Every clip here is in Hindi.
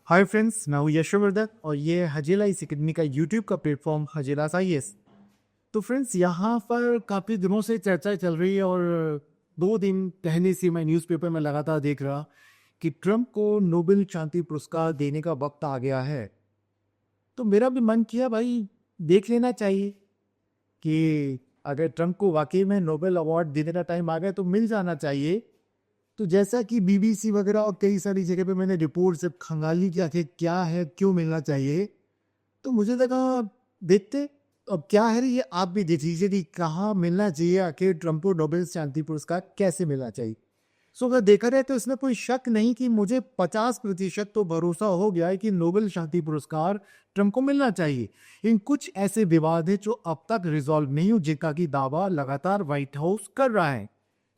हाय फ्रेंड्स, मैं हूँ यशवर्धन और ये है हजेला इस अकेडमी का यूट्यूब का प्लेटफॉर्म हजेला आईएएस। तो फ्रेंड्स, यहाँ पर काफ़ी दिनों से चर्चा चल रही है और 2 दिन पहले से मैं न्यूज़पेपर में लगातार देख रहा कि ट्रम्प को नोबेल शांति पुरस्कार देने का वक्त आ गया है। तो मेरा भी मन किया भाई देख लेना चाहिए कि अगर ट्रम्प को वाकई में नोबेल अवार्ड देने का टाइम आ गया तो मिल जाना चाहिए। तो जैसा कि बीबीसी वगैरह और कई सारी जगह पे मैंने रिपोर्ट से खंगाली कि आखिर क्या है, क्यों मिलना चाहिए, तो मुझे लगा देखते अब क्या है। ये आप भी देख लीजिए कि कहाँ मिलना चाहिए, आखिर ट्रम्प को नोबेल शांति पुरस्कार कैसे मिलना चाहिए। सो अगर देखा जाए तो इसमें कोई शक नहीं कि मुझे 50% तो भरोसा हो गया है कि नोबेल शांति पुरस्कार ट्रम्प को मिलना चाहिए। इन कुछ ऐसे विवाद है जो अब तक रिजॉल्व नहीं हो, जिनका की दावा लगातार व्हाइट हाउस कर रहा है।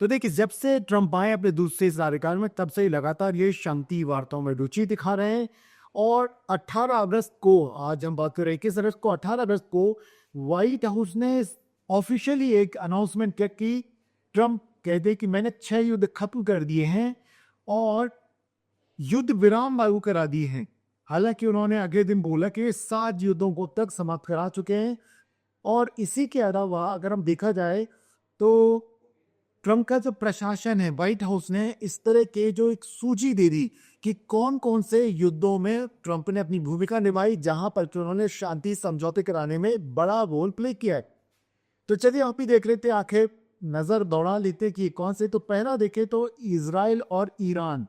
तो देखिए, जब से ट्रम्प आए अपने दूसरे कार्यकाल में, तब से ही लगातार ये शांति वार्ताओं में रुचि दिखा रहे हैं। और 18 अगस्त को, आज हम बात कर रहे हैं 21 अगस्त को, 18 अगस्त को व्हाइट हाउस ने ऑफिशियली एक अनाउंसमेंट किया कि ट्रम्प कहते कि मैंने 6 युद्ध खत्म कर दिए हैं और युद्ध विराम लागू करा दिए हैं। हालांकि उन्होंने अगले दिन बोला कि 7 युद्धों को तक समाप्त करा चुके हैं। और इसी के अलावा अगर हम देखा जाए तो ट्रम्प का जो प्रशासन है, व्हाइट हाउस ने इस तरह के जो एक सूची दे दी कि कौन कौन से युद्धों में ट्रम्प ने अपनी भूमिका निभाई, जहां पर उन्होंने शांति समझौते कराने में बड़ा रोल प्ले किया है। तो चलिए आप ही देख लेते, आखिर नजर दौड़ा लेते कि कौन से। तो पहला देखे तो इजराइल और ईरान।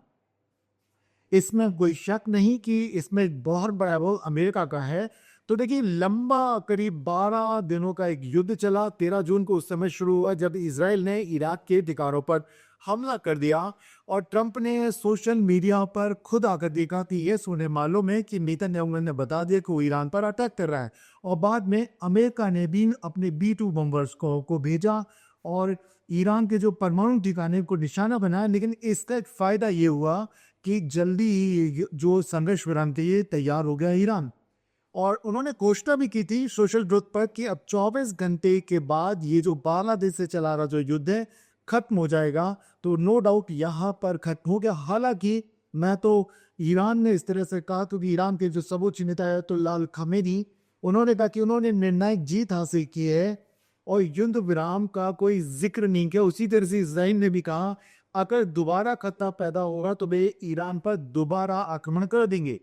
इसमें कोई शक नहीं कि इसमें बहुत बड़ा रोल अमेरिका का है। तो देखिए, लंबा करीब 12 दिनों का एक युद्ध चला। 13 जून को उस समय शुरू हुआ जब इजराइल ने इराक के ठिकानों पर हमला कर दिया और ट्रम्प ने सोशल मीडिया पर खुद आकर देखा कि यह सुनने मालूम है कि नेतन्याहू ने बता दिया कि वो ईरान पर अटैक कर रहा है। और बाद में अमेरिका ने भी अपने B-2 बम्बर्स को भेजा और ईरान के जो परमाणु ठिकाने को निशाना बनाया। लेकिन इसका एक फायदा ये हुआ कि जल्दी ही जो संघर्ष विराम थे ये तैयार हो गया ईरान। और उन्होंने घोषणा भी की थी सोशल ग्रुप पर कि अब 24 घंटे के बाद ये जो बांग्लादेश से चला रहा जो युद्ध है खत्म हो जाएगा। तो नो डाउट यहाँ पर खत्म हो गया। हालांकि मैं तो ईरान ने इस तरह से कहा, क्योंकि ईरान के जो सर्वोच्च नेता है तो लाल खमेनी, उन्होंने कहा कि उन्होंने निर्णायक जीत हासिल की है और युद्ध विराम का कोई जिक्र नहीं किया। उसी तरह से इसराइल ने भी कहा अगर दोबारा खतरा पैदा होगा तो वे ईरान पर दोबारा आक्रमण कर देंगे।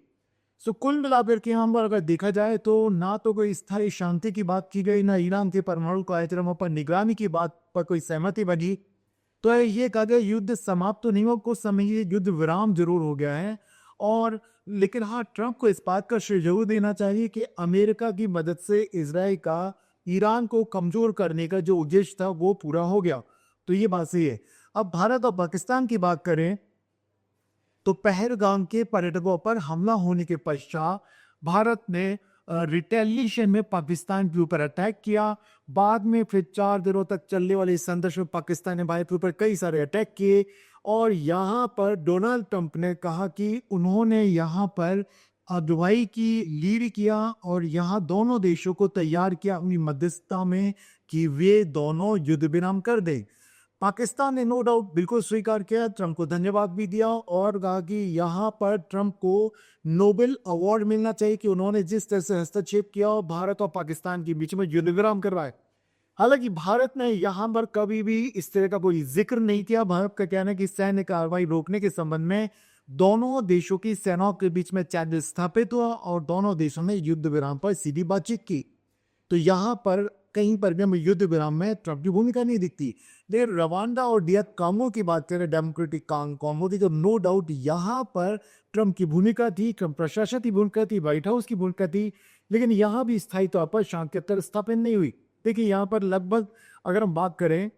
सो कुल मिलाकर के यहाँ पर अगर देखा जाए तो ना तो कोई स्थायी शांति की बात की गई, ना ईरान के परमाणु कार्यक्रमों पर निगरानी की बात पर कोई सहमति बनी। तो ये कहा गया युद्ध समाप्त तो नहीं हुआ, कुछ समय ये युद्ध विराम जरूर हो गया है। और लेकिन हाँ, ट्रम्प को इस बात का श्रेय जरूर देना चाहिए कि अमेरिका की मदद से इसराइल का ईरान को कमजोर करने का जो उद्देश्य था वो पूरा हो गया। तो ये बात सही है। अब भारत और पाकिस्तान की बात करें तो पहलगाम के पर्यटकों पर हमला होने के पश्चात भारत ने रिटेलिएशन में पाकिस्तान के ऊपर अटैक किया। बाद में फिर 4 दिनों तक चलने वाले संघर्ष में पाकिस्तान ने भारत के ऊपर कई सारे अटैक किए। और यहाँ पर डोनाल्ड ट्रंप ने कहा कि उन्होंने यहाँ पर अगुवाई की, लीड किया और यहाँ दोनों देशों को तैयार किया अपनी मध्यस्थता में कि वे दोनों युद्ध विराम कर दें। पाकिस्तान ने नो डाउट बिल्कुल स्वीकार किया, ट्रंप को धन्यवाद भी दिया और कहा कि यहाँ पर ट्रंप को नोबेल अवार्ड मिलना चाहिए कि उन्होंने जिस तरह से हस्तक्षेप किया और भारत और पाकिस्तान के बीच में युद्ध विराम करवाए। हालांकि भारत ने यहाँ पर कभी भी इस तरह का कोई जिक्र नहीं किया। भारत का कहना है कि सैन्य कार्रवाई रोकने के संबंध में दोनों देशों की सेनाओं के बीच में चैनल स्थापित हुआ और दोनों देशों ने युद्ध विराम पर सीधी बातचीत की। तो यहाँ पर कहीं पर भी हमें युद्ध विराम में ट्रंप की भूमिका नहीं दिखती। लेकिन रवांडा और डीआर कांगो की बात करें, डेमोक्रेटिक कांगो की, तो नो डाउट यहाँ पर ट्रंप की भूमिका थी, ट्रंप प्रशासन की भूमिका थी, व्हाइट हाउस की भूमिका थी। लेकिन यहाँ भी स्थायी तौर पर शांति स्थापित नहीं हुई। देखिए, यहाँ पर लगभग अगर हम बात करें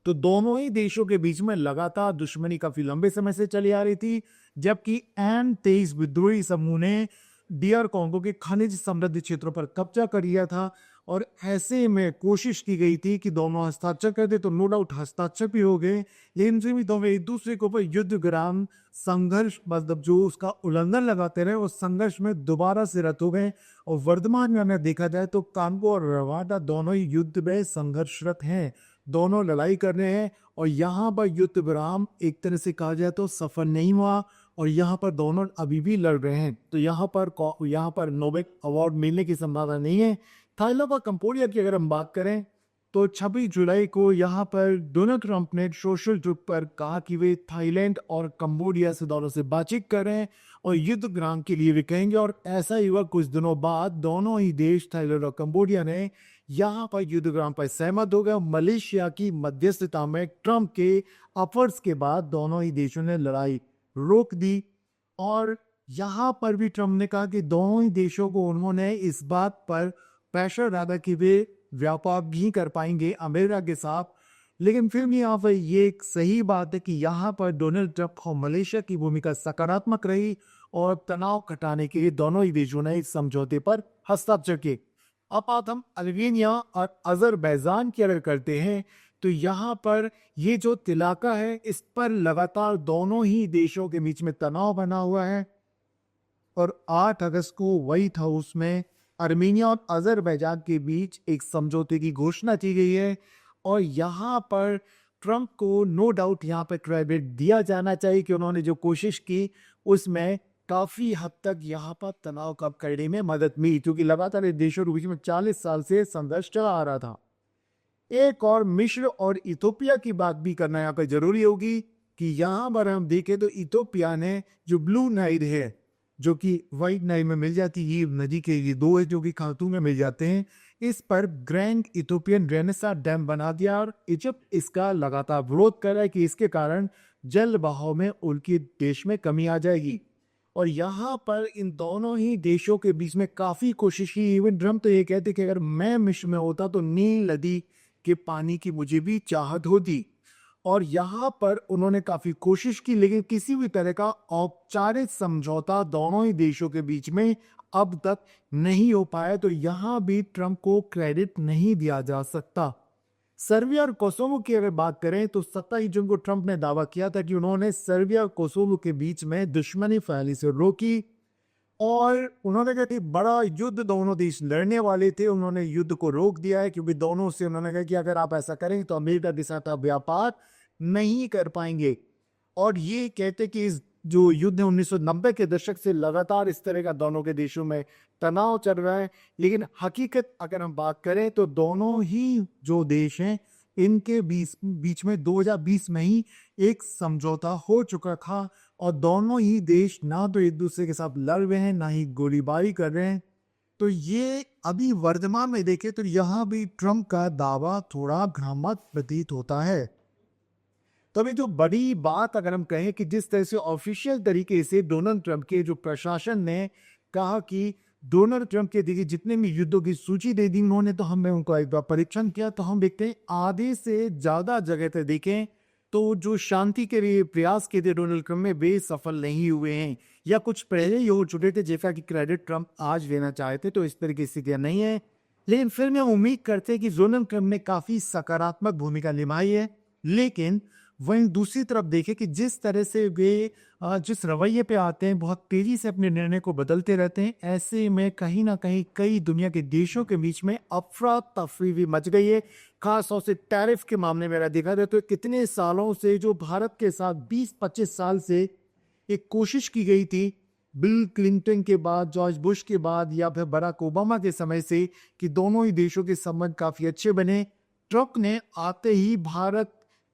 तो दोनों ही देशों के बीच में लगातार दुश्मनी काफी लंबे समय से चली आ रही थी। जबकि M23 विद्रोही समूह ने डीआर कांगो के खनिज समृद्ध क्षेत्रों पर कब्जा कर लिया था और ऐसे में कोशिश की गई थी कि दोनों हस्ताक्षर कर दे। तो नो डाउट हस्ताक्षर भी हो गए, लेकिन फिर भी दोनों एक दूसरे के ऊपर युद्ध विराम संघर्ष, मतलब जो उसका उल्लंघन लगाते रहे, उस संघर्ष में दोबारा से रत हो गए। और वर्तमान में हमें देखा जाए तो कांगो और रवांडा दोनों ही युद्ध में संघर्षरत हैं, दोनों लड़ाई कर रहे हैं। और यहाँ पर युद्ध विराम एक तरह से कहा जाए तो सफल नहीं हुआ और यहाँ पर दोनों अभी भी लड़ रहे हैं। तो यहाँ पर नोबेल अवार्ड मिलने की संभावना नहीं है। थाईलैंड और कंबोडिया की अगर हम बात करें तो 26 जुलाई को यहाँ पर डोनाल्ड ट्रंप ने सोशल ग्रुप पर कहा कि वे थाईलैंड और कंबोडिया से दोनों से बातचीत कर रहे हैं और युद्ध विराम के लिए वे कहेंगे। और ऐसा ही हुआ, कुछ दिनों बाद दोनों ही देश थाईलैंड और कंबोडिया ने यहाँ पर युद्ध विराम पर सहमत हो गए। मलेशिया की मध्यस्थता में ट्रंप के अफर्स के बाद दोनों ही देशों ने लड़ाई रोक दी। और यहाँ पर भी ट्रंप ने कहा कि दोनों ही देशों को उन्होंने इस बात पर प्रेशर डाला कि वे व्यापार नहीं कर पाएंगे अमेरिका के साथ। लेकिन फिर भी यहाँ पर ये एक सही बात है कि यहाँ पर डोनाल्ड ट्रंप और मलेशिया की भूमिका सकारात्मक रही और तनाव घटाने के लिए दोनों ही देशों ने इस समझौते पर हस्ताक्षर किए। अब बात हम अर्मेनिया और अजरबैजान की अगर करते हैं तो यहाँ पर ये जो इलाका है इस पर लगातार दोनों ही देशों के बीच में तनाव बना हुआ है। और 8 अगस्त को व्हाइट हाउस में अर्मेनिया और अजरबैजान के बीच एक समझौते की घोषणा की गई है। और यहाँ पर ट्रंप को नो डाउट यहाँ पर क्रेडिट दिया जाना चाहिए कि उन्होंने जो कोशिश की उसमें काफी हद तक यहाँ पर तनाव कम करने में मदद मिली, क्योंकि लगातार इस देशों के बीच में 40 साल से संघर्ष चला आ रहा था। एक और मिस्र और इथोपिया की बात भी करना यहाँ पर जरूरी होगी कि यहाँ पर हम देखें तो इथोपिया ने जो ब्लू नाइल है जो कि व्हाइट नाइल में मिल जाती है, ये नदी के ये दो है जो कि खार्तूम में मिल जाते हैं, इस पर ग्रैंड इथोपियन रेनेसां डैम बना दिया। और इजिप्ट इसका लगातार विरोध कर रहा है कि इसके कारण जल बहाव में उनके देश में कमी आ जाएगी। और यहाँ पर इन दोनों ही देशों के बीच में काफी कोशिश की। इवन ट्रंप तो ये कहते कि अगर मैं मिस्र में होता तो नील नदी के पानी की मुझे भी चाहत होती। और यहाँ पर उन्होंने काफी कोशिश की, लेकिन किसी भी तरह का औपचारिक समझौता दोनों ही देशों के बीच में अब तक नहीं हो पाया। तो यहाँ भी ट्रंप को क्रेडिट नहीं दिया जा सकता। सर्बिया और कोसोवो की अगर बात करें तो 27 जून को ट्रंप ने दावा किया था कि उन्होंने सर्बिया और कोसोवो के बीच में दुश्मनी फैलने से रोकी। और उन्होंने कहा कि बड़ा युद्ध दोनों देश लड़ने वाले थे, उन्होंने युद्ध को रोक दिया है, क्योंकि दोनों से उन्होंने कहा कि अगर आप ऐसा करें तो अमेरिका के साथ आप व्यापार नहीं कर पाएंगे। और ये कहते कि इस जो युद्ध है 1990 के दशक से लगातार इस तरह का दोनों के देशों में तनाव चल रहा है। लेकिन हकीकत अगर हम बात करें तो दोनों ही जो देश हैं इनके बीच में 2020 में ही एक समझौता हो चुका था। और दोनों ही देश ना तो एक दूसरे के साथ लड़ रहे हैं ना ही गोलीबारी कर रहे हैं। तो ये अभी वर्तमान में देखें तो यहाँ भी ट्रंप का दावा थोड़ा भ्रामक प्रतीत होता है। तो अभी जो बड़ी बात अगर हम कहें कि जिस तरह से ऑफिशियल तरीके से डोनाल्ड ट्रंप के जो प्रशासन ने कहा कि डोनाल्ड ट्रंप के देखिए जितने भी युद्धों की सूची दे दी उन्होंने, तो हमने उनको एक बार परीक्षण किया तो हम देखते हैं आधे से ज्यादा जगह पे देखें तो जो शांति के लिए प्रयास किए थे डोनाल्ड ट्रंप में वे सफल नहीं हुए हैं, या कुछ पहले ही हो चुके थे जैसा कि क्रेडिट ट्रंप आज लेना चाहते। तो इस तरह की स्थितियां नहीं है। लेकिन फिर मैं उम्मीद करते हैं कि डोनाल्ड ट्रंप ने काफी सकारात्मक भूमिका निभाई है। लेकिन वहीं दूसरी तरफ देखें कि जिस तरह से वे जिस रवैये पे आते हैं बहुत तेजी से अपने निर्णय को बदलते रहते हैं, ऐसे में कहीं ना कहीं कई दुनिया के देशों के बीच में अफरा तफरी भी मच गई है। खासतौर से टैरिफ के मामले में देखा जाए तो कितने सालों से जो भारत के साथ 20-25 साल से एक कोशिश की गई थी, बिल क्लिंटन के बाद, जॉर्ज बुश के बाद या फिर बराक ओबामा के समय से, कि दोनों ही देशों के संबंध काफी अच्छे बने। ट्रंप ने आते ही भारत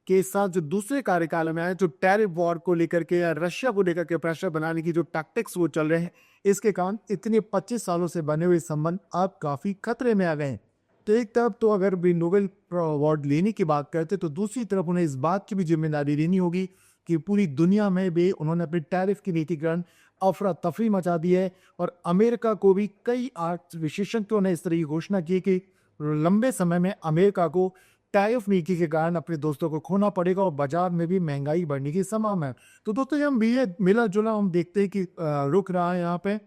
के साथ जो दूसरे कार्यकाल में आए, जो टैरिफ वॉर को लेकर के या रशिया को लेकर के प्रेशर बनाने की जो टैक्टिक्स वो चल रहे हैं, इसके कारण इतने 25 सालों से बने हुए संबंध अब काफी खतरे में आ गए हैं। तो एक तरफ तो अगर भी नोबेल अवार्ड लेने की बात करते तो दूसरी तरफ उन्हें इस बात की भी जिम्मेदारी लेनी होगी कि पूरी दुनिया में भी उन्होंने अपनी टैरिफ की नीति कारण अफरा तफरी मचा दी है। और अमेरिका को भी कई विशेषज्ञों ने इस तरह की घोषणा की कि लंबे समय में अमेरिका को टैरिफ नीति के कारण अपने दोस्तों को खोना पड़ेगा और बाजार में भी महंगाई बढ़ने की संभावना है। तो दोस्तों हम भी मिला जुला हम देखते हैं कि रुक रहा है यहाँ पे।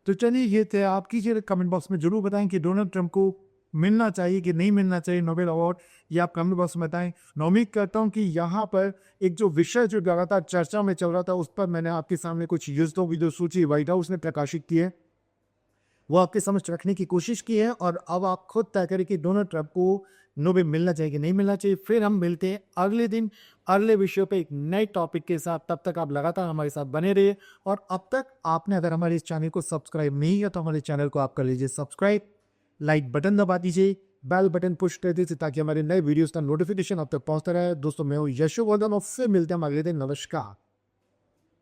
तो चलिए ये थे, आप कीजिए कमेंट बॉक्स में जरूर बताएं कि डोनाल्ड ट्रंप को मिलना चाहिए कि नहीं मिलना चाहिए नोबेल अवार्ड, या आप कमेंट बॉक्स में बताएं। मैं उम्मीद करता हूँ कि यहाँ पर एक जो विषय जो लगातार चर्चा में चल रहा था उस पर मैंने आपके सामने कुछ युद्धों की जो सूची व्हाइट हाउस ने प्रकाशित की है वो आपके समझ रखने की कोशिश की है। और अब आप खुद तय करें कि डोनाल्ड ट्रंप को नो भी मिलना चाहिए कि नहीं मिलना चाहिए। फिर हम मिलते हैं अगले दिन अगले विषय पे एक नए टॉपिक के साथ। तब तक आप लगातार हमारे साथ बने रहिए। और अब तक आपने अगर हमारे इस चैनल को सब्सक्राइब नहीं किया तो हमारे चैनल को आप कर लीजिए सब्सक्राइब, लाइक बटन दबा दीजिए, बेल बटन पुश कर दीजिए ताकि हमारे नए वीडियोस का नोटिफिकेशन आप तक पहुंचता रहे। दोस्तों मैं हूँ यशु वर्धन और फिर मिलते हैं हम अगले दिन। नमस्कार।